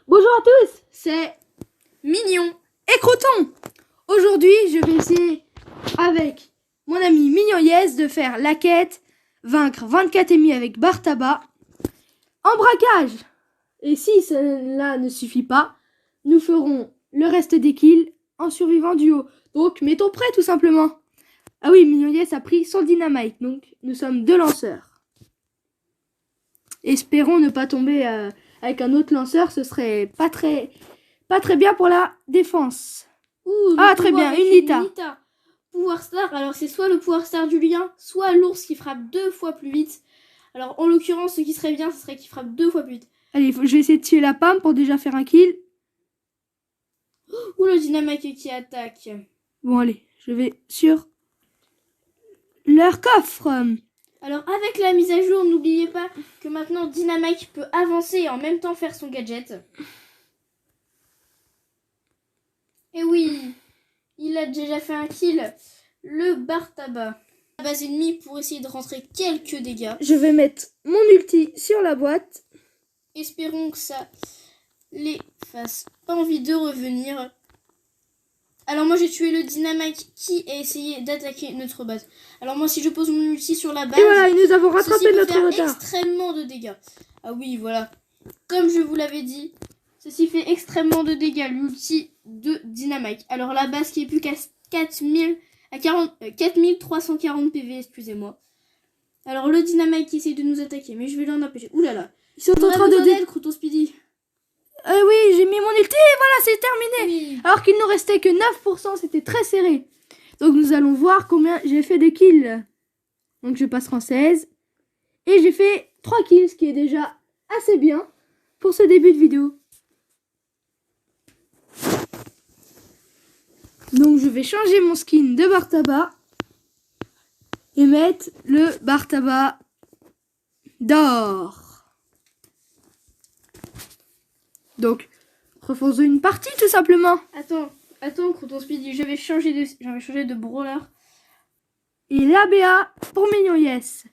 Bonjour à tous, C'est Mignon. et Croton. Aujourd'hui, je vais essayer avec mon ami Mignon Yes de faire la quête, vaincre 24 ennemis avec barre tabac en braquage. Et si cela ne suffit pas, nous ferons le reste des kills en survivant du haut. Donc, mettons prêt tout simplement. Ah oui, Mignon Yes a pris son dynamite, donc nous sommes 2 lanceurs. Espérons ne pas tomber avec un autre lanceur, ce serait pas très bien pour la défense. Ouh, Ah, très bien, une Nita. Pouvoir star, alors c'est soit le pouvoir star du lien, soit l'ours qui frappe 2 fois plus vite. Alors en l'occurrence, ce qui serait bien, ce serait qu'il frappe 2 fois plus vite. Allez, je vais essayer de tuer la Pam pour déjà faire un kill. Ou le dynamite qui attaque. Bon, allez, je vais sur leur coffre. Alors avec la mise à jour, n'oubliez pas que maintenant Dynamite peut avancer et en même temps faire son gadget. Et oui, il a déjà fait un kill, le bar tabac. La base ennemie pour essayer de rentrer quelques dégâts. Je vais mettre mon ulti sur la boîte. Espérons que ça les fasse pas envie de revenir. Alors moi j'ai tué le Dynamite qui a essayé d'attaquer notre base. Alors moi si je pose mon ulti sur la base, Et voilà, nous avons ceci rattrapé peut notre faire retard. extrêmement de dégâts. Ah oui voilà, comme je vous l'avais dit, ceci fait extrêmement de dégâts, l'ulti de Dynamite. Alors la base qui est plus qu'à 4340 PV, excusez-moi. Alors le Dynamite qui essaye de nous attaquer, mais je vais l'en empêcher. Ouh là là, Ils sont en train de d'aide, Croton Speedy. oui, j'ai mis mon ulti et voilà, c'est terminé. Oui. Alors qu'il nous restait que 9%, c'était très serré. Donc nous allons voir combien j'ai fait de kills. Donc je passe en 16. Et j'ai fait 3 kills, ce qui est déjà assez bien pour ce début de vidéo. Donc je vais changer mon skin de bar tabac et mettre le bar tabac d'or. Donc refaisons une partie tout simplement. Attends, Croton Speedy, je vais changer de brawler. Et l'ABA pour Mignon Yes.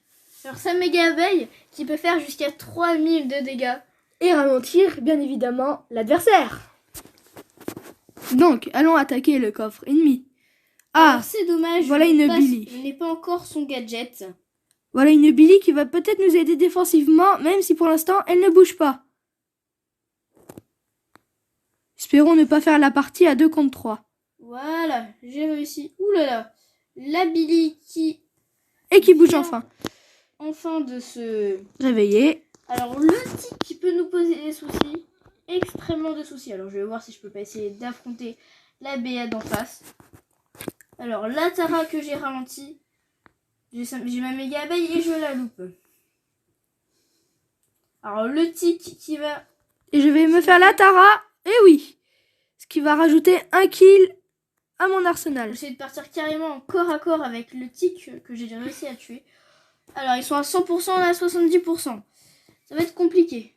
Alors ça méga abeille qui peut faire jusqu'à 3000 de dégâts. Et ralentir bien évidemment l'adversaire. Donc allons attaquer le coffre ennemi. Ah, alors, c'est dommage, voilà une Billy. je n'ai pas encore son gadget. Voilà une Billy qui va peut-être nous aider défensivement, même si pour l'instant elle ne bouge pas. Espérons ne pas faire la partie à 2 contre 3. Voilà, j'ai réussi. Ouh là là, la Billy qui Et qui bouge vient enfin. de se Réveiller. Alors le tic qui peut nous poser des soucis, extrêmement de soucis. Alors je vais voir si je peux pas essayer d'affronter la BA d'en face. Alors la Tara que j'ai ralenti, j'ai ma méga abeille et je la loupe. Alors le tic qui va... Et je vais me faire la Tara. Et oui. Ce qui va rajouter un kill à mon arsenal. J'essaie de partir carrément en corps à corps avec le tic que j'ai réussi à tuer. Alors ils sont à 100%, on est à 70%. Ça va être compliqué.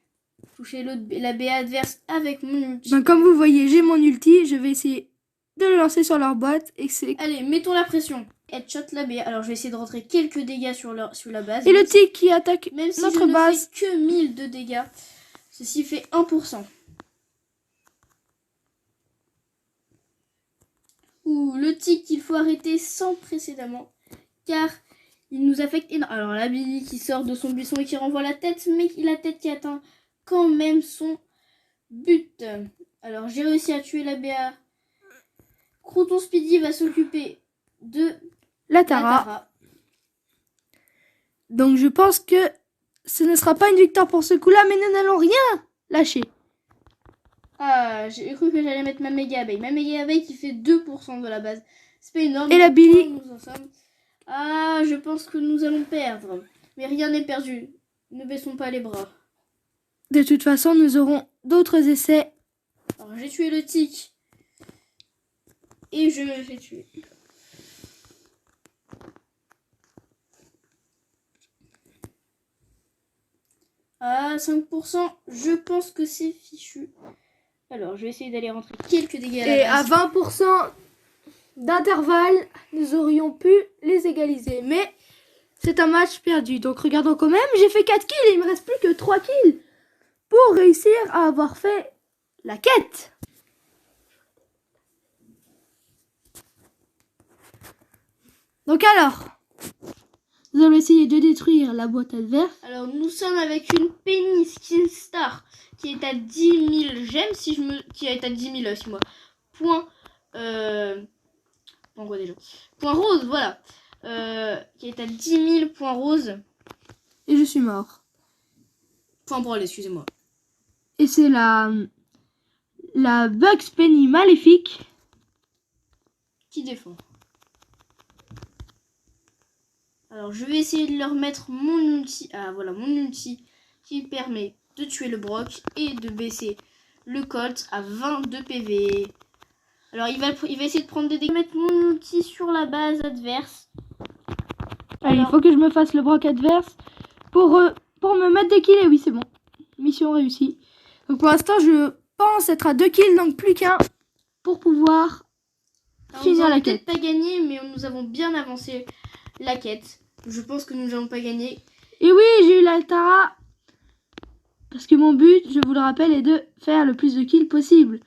Toucher la BA adverse avec mon ulti. Ben, comme vous voyez, j'ai mon ulti. Je vais essayer de le lancer sur leur boîte. Et c'est... Allez, mettons la pression. Headshot la BA. Alors je vais essayer de rentrer quelques dégâts sur la base. Et le tic qui attaque même si notre je ne base. fais que 1000 de dégâts. Ceci fait 1%. Ouh, le tic qu'il faut arrêter sans précédemment. Car il nous affecte énormément. Alors la Billy qui sort de son buisson et qui renvoie la tête. Mais la tête qui atteint quand même son but. Alors j'ai réussi à tuer la BA. Croton Speedy va s'occuper de La Tara. Donc je pense que ce ne sera pas une victoire pour ce coup-là, mais nous n'allons rien lâcher. Ah, j'ai cru que j'allais mettre ma méga abeille. Ma méga abeille qui fait 2% de la base. C'est pas énorme. Et la Billy. Nous en sommes. Ah, je pense que nous allons perdre. Mais rien n'est perdu. Ne baissons pas les bras. De toute façon, nous aurons d'autres essais. Alors j'ai tué le tic. Et je me fais tuer. Ah, 5%, je pense que c'est fichu. Alors, je vais essayer d'aller rentrer quelques dégâts à la Et à base. 20% d'intervalle, nous aurions pu les égaliser. Mais c'est un match perdu. Donc regardons quand même, j'ai fait 4 kills et il me reste plus que 3 kills pour réussir à avoir fait la quête. Donc alors, nous allons essayer de détruire la boîte adverse. Alors, nous sommes avec une Penny Skin Star qui est à 10 000 gemmes, qui est à 10 000, moi. Point quoi déjà? Point rose, voilà. Qui est à 10 000 points roses. Et je suis mort. Point brawl, excusez-moi. Et c'est la Bugs Penny maléfique Qui défend. Alors, je vais essayer de leur mettre mon ulti. Ah, voilà, mon ulti qui permet de tuer le Brock et de baisser le Colt à 22 PV. Alors, il va essayer de prendre des dégâts. Mettre mon ulti sur la base adverse. Allez, Alors, il faut que je me fasse le Brock adverse pour me mettre des kills. Et oui, c'est bon. Mission réussie. Donc pour l'instant, je pense être à 2 kills, donc plus qu'un pour pouvoir finir la quête. Peut-être pas gagné, mais nous avons bien avancé la quête. Je pense que nous n'allons pas gagner. Et oui, j'ai eu l'Altara. Parce que mon but, je vous le rappelle, est de faire le plus de kills possible.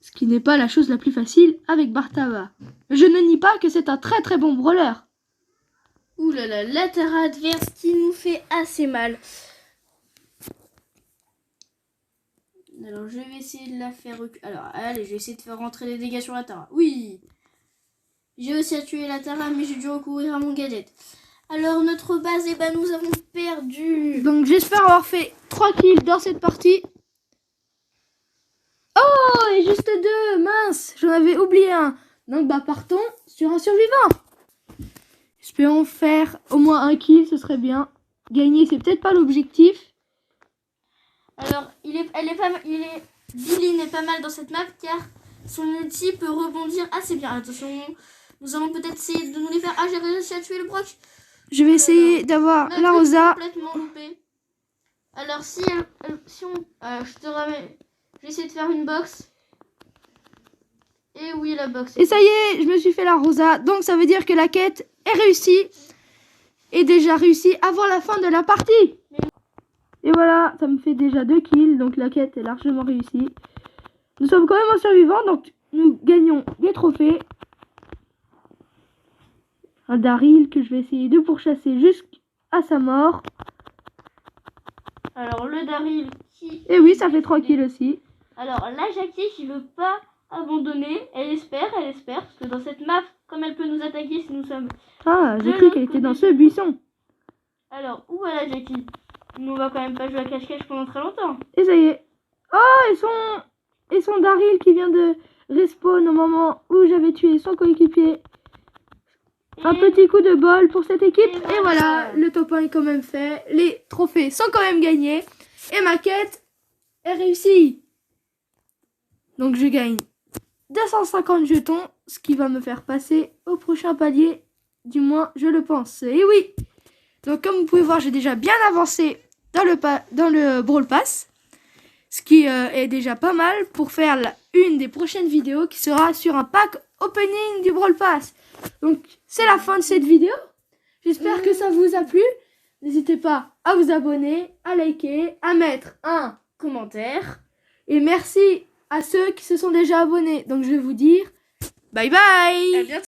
Ce qui n'est pas la chose la plus facile avec Bartaba. Je ne nie pas que c'est un très très bon brawler. Ouh là là, l'Atara adverse qui nous fait assez mal. Alors, je vais essayer de la faire reculer. Alors, allez, je vais essayer de faire rentrer des dégâts sur l'Atara. Oui! J'ai aussi à tuer l'Atara, mais j'ai dû recourir à mon gadget. Alors, notre base, eh ben, nous avons perdu. Donc j'espère avoir fait 3 kills dans cette partie. Oh, et juste 2, mince, j'en avais oublié un. Donc bah partons sur un survivant. Espérons faire au moins un kill, ce serait bien. Gagner, c'est peut-être pas l'objectif. Alors, Billy n'est pas mal dans cette map car son ulti peut rebondir assez bien. Attention, nous allons peut-être essayer de nous les faire. Ah, j'ai réussi à tuer le Brock. Je vais essayer d'avoir la Rosa. Complètement loupé. Alors, si on... je te ramène. Je vais essayer de faire une box. Et oui, la box. Et ça y est, je me suis fait la Rosa. Donc ça veut dire que la quête est réussie. Et déjà réussie avant la fin de la partie. Et voilà, ça me fait déjà 2 kills. Donc la quête est largement réussie. Nous sommes quand même en survivant. Donc nous gagnons des trophées. Un Daryl que je vais essayer de pourchasser jusqu'à sa mort. Alors le Daryl qui... Et oui, ça fait 3 kills aussi. Alors la Jackie qui veut pas abandonner. Elle espère. Parce que dans cette map, comme elle peut nous attaquer si nous sommes... Ah, j'ai cru qu'elle était dans ce buisson. Alors, où est la Jackie? Nous, on va quand même pas jouer à cache-cache pendant très longtemps. Et ça y est. Oh, et son Daryl qui vient de respawn au moment où j'avais tué son coéquipier. Un petit coup de bol pour cette équipe. Et voilà, le top 1 est quand même fait. Les trophées sont quand même gagnés. Et ma quête est réussie. Donc je gagne 250 jetons. Ce qui va me faire passer au prochain palier. Du moins, je le pense. Et oui. Donc comme vous pouvez voir, j'ai déjà bien avancé dans le Brawl Pass. Ce qui est déjà pas mal pour faire une des prochaines vidéos qui sera sur un pack opening du Brawl Pass. Donc c'est la fin de cette vidéo. J'espère que ça vous a plu. N'hésitez pas à vous abonner, à liker, à mettre un commentaire. Et merci à ceux qui se sont déjà abonnés. Donc je vais vous dire bye bye. À bientôt.